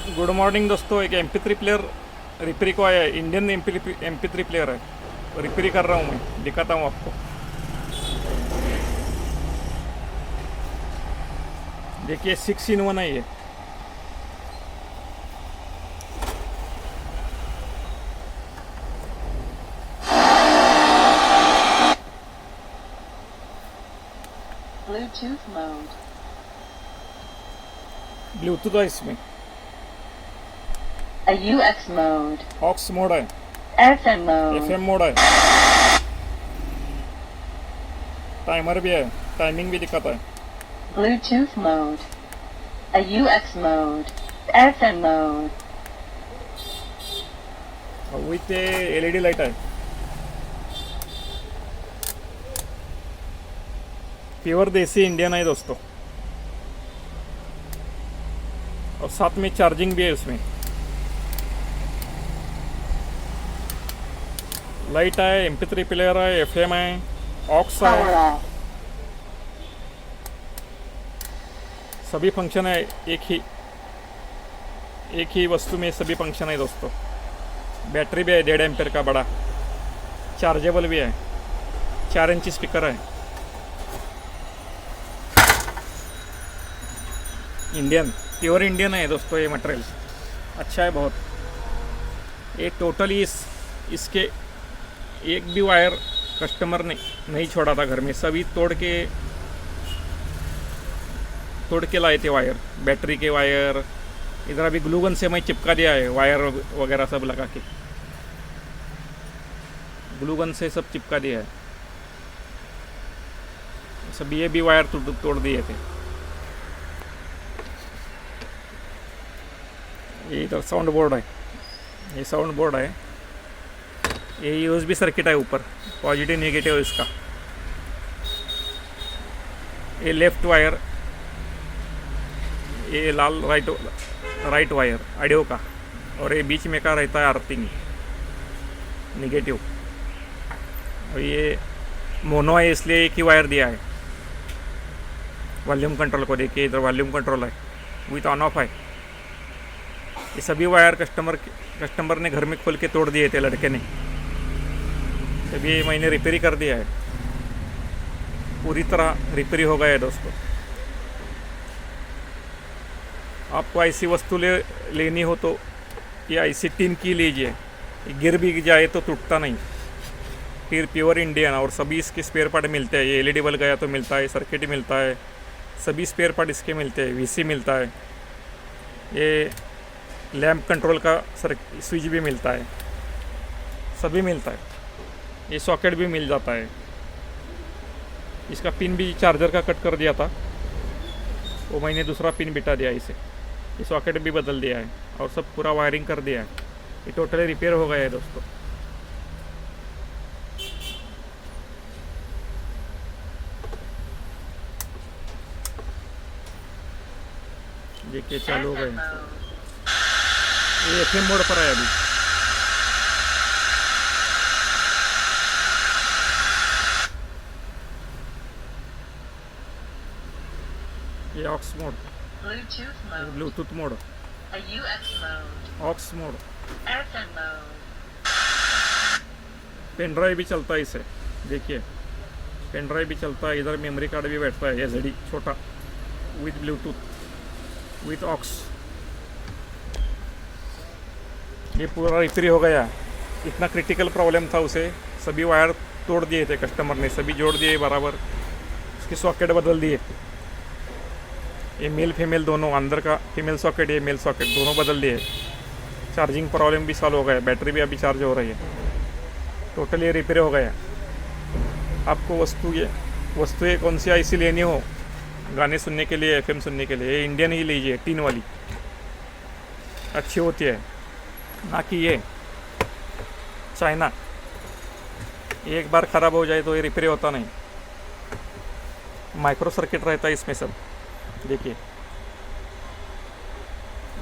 Good morning दोस्तों। एक MP3 player repair को आया है। इंडियन MP3 प्लेयर है, रिपेयर कर रहा हूँ मैं, दिखाता हूँ आपको। देखिए 6-in-1 है ये। Bluetooth mode. ब्लूटूथ है इसमें, A UX mode. Aux mode है, FM mode. FM मोड है, टाइमर भी है, टाइमिंग भी दिखाता है। Bluetooth mode. A UX mode. FM mode. और विथ LED लाइट है। प्योर देसी इंडियन है दोस्तों, और साथ में चार्जिंग भी है उसमें। लाइट है, MP3 प्लेयर है, FM है, ऑक्स Power है, off. सभी फंक्शन है। एक ही वस्तु में सभी फंक्शन है दोस्तों। बैटरी भी है 1.5 एम्पेयर का बड़ा, चार्जेबल भी है, 4 इंची स्पीकर है। इंडियन, प्योर इंडियन है दोस्तों ये मटेरियल, अच्छा है बहुत। ये टोटली इसके एक भी वायर कस्टमर ने नहीं छोड़ा था घर में, सभी तोड़ के लाए थे वायर, बैटरी के वायर। इधर अभी ग्लू गन से मैं चिपका दिया है, वायर वगैरह सब लगा के ग्लू गन से सब चिपका दिया है। सब ये भी वायर तोड़ दिए थे। ये इधर साउंड बोर्ड है, ये साउंड बोर्ड है, ये USB सर्किट है ऊपर, पॉजिटिव नेगेटिव इसका। ये लेफ्ट वायर, ये लाल राइट वायर ऑडियो का, और ये बीच में का रहता है अर्थिंग नेगेटिव। और ये मोनो है इसलिए एक ही वायर दिया है वॉल्यूम कंट्रोल को। देखिए इधर वॉल्यूम कंट्रोल है, विथ ऑन ऑफ है। ये सभी वायर कस्टमर ने घर में खोल के तोड़ दिए थे लड़के ने, तभी मैंने रिपेयर कर दिया है। पूरी तरह रिपेयर हो गया है दोस्तों। आपको ऐसी वस्तु लेनी हो तो ये ऐसी टिन की लीजिए, गिर भी जाए तो टूटता नहीं। फिर प्योर इंडियन, और सभी इसके स्पेयर पार्ट मिलते हैं। ये LED बल्ब गया तो मिलता है, सर्किट मिलता है, सभी स्पेयर पार्ट इसके मिलते हैं। VC मिलता है, ये लैंप कंट्रोल का स्विच भी मिलता है, सभी मिलता है। ये सॉकेट भी मिल जाता है। इसका पिन भी चार्जर का कट कर दिया था, वो मैंने दूसरा पिन बिठा दिया इसे। ये सॉकेट भी बदल दिया है और सब पूरा वायरिंग कर दिया है। ये टोटली रिपेयर हो गया है दोस्तों। देखिए चालू हो गए। ये FM मोड पर है अभी। ये aux mode, Bluetooth mode. Bluetooth mode, A UX mode. Aux mode. FM mode. Pen drive भी चलता है इसे, देखिए पेन ड्राइव भी चलता है। इधर मेमोरी कार्ड भी बैठता है, SD छोटा, विथ ब्लूटूथ, विथ ऑक्स। ये पूरा रिपेयर हो गया। इतना क्रिटिकल प्रॉब्लम था उसे, सभी वायर तोड़ दिए थे कस्टमर ने, सभी जोड़ दिए बराबर, उसकी सॉकेट बदल दिए। ये मेल फीमेल दोनों, अंदर का फीमेल सॉकेट, ये मेल सॉकेट, दोनों बदल दिए। चार्जिंग प्रॉब्लम भी सॉल्व हो गया, बैटरी भी अभी चार्ज हो रही है। टोटल ये रिपेयर हो गया। आपको वस्तु ये कौन सी ऐसी लेनी हो गाने सुनने के लिए, FM सुनने के लिए, ये इंडियन ही लीजिए, टीन वाली अच्छी होती है, ना कि ये चाइना। एक बार ख़राब हो जाए तो ये रिपेयर होता नहीं। माइक्रो सर्किट रहता है इसमें सब, देखिए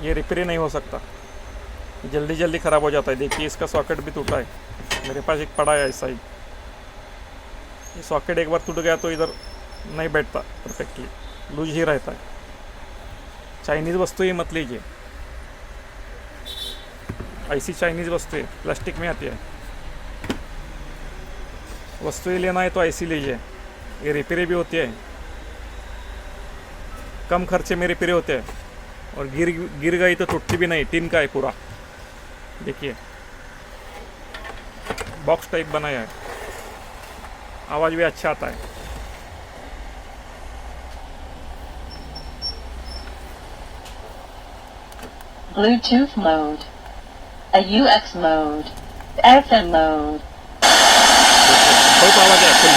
ये रिपेयर नहीं हो सकता, जल्दी ख़राब हो जाता है। देखिए इसका सॉकेट भी टूटा है, मेरे पास एक पड़ा है ऐसा ही। ये सॉकेट एक बार टूट गया तो इधर नहीं बैठता परफेक्टली, लूज ही रहता है। चाइनीज़ वस्तु ही मत लीजिए। ऐसी चाइनीज़ वस्तु है, प्लास्टिक में आती है। वस्तुएं लेना है तो ऐसी लीजिए, ये रिपेयर भी होती है, कम खर्चे में रिपेयर होते हैं, और गिर गई तो टूटती भी नहीं। टिन का है पूरा, देखिए बॉक्स टाइप बनाया है, आवाज़ भी अच्छा आता है। Bluetooth mode. A UX mode. FM mode. बहुत आवाज़ है फुल।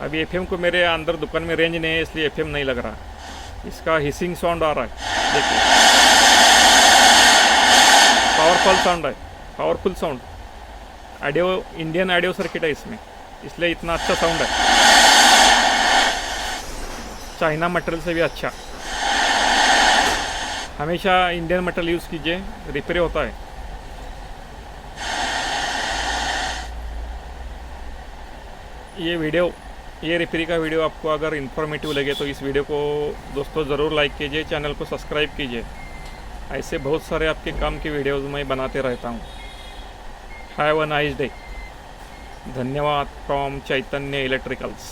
अभी एफएम को मेरे अंदर दुकान में रेंज नहीं है, इसलिए एफएम नहीं लग रहा। इसका हिसिंग साउंड आ रहा है, देखिए पावरफुल साउंड है, powerful sound. Audio Indian audio circuit है इसमें, इसलिए इतना अच्छा साउंड है। चाइना मटेरियल से भी अच्छा। हमेशा इंडियन मटेरियल यूज़ कीजिए, रिपेयर होता है। ये रिपेयर का वीडियो आपको अगर इन्फॉर्मेटिव लगे तो इस वीडियो को दोस्तों ज़रूर लाइक कीजिए, चैनल को सब्सक्राइब कीजिए। ऐसे बहुत सारे आपके काम की वीडियोज़ मैं बनाते रहता हूँ। Have a nice day. धन्यवाद फ्रॉम चैतन्य इलेक्ट्रिकल्स।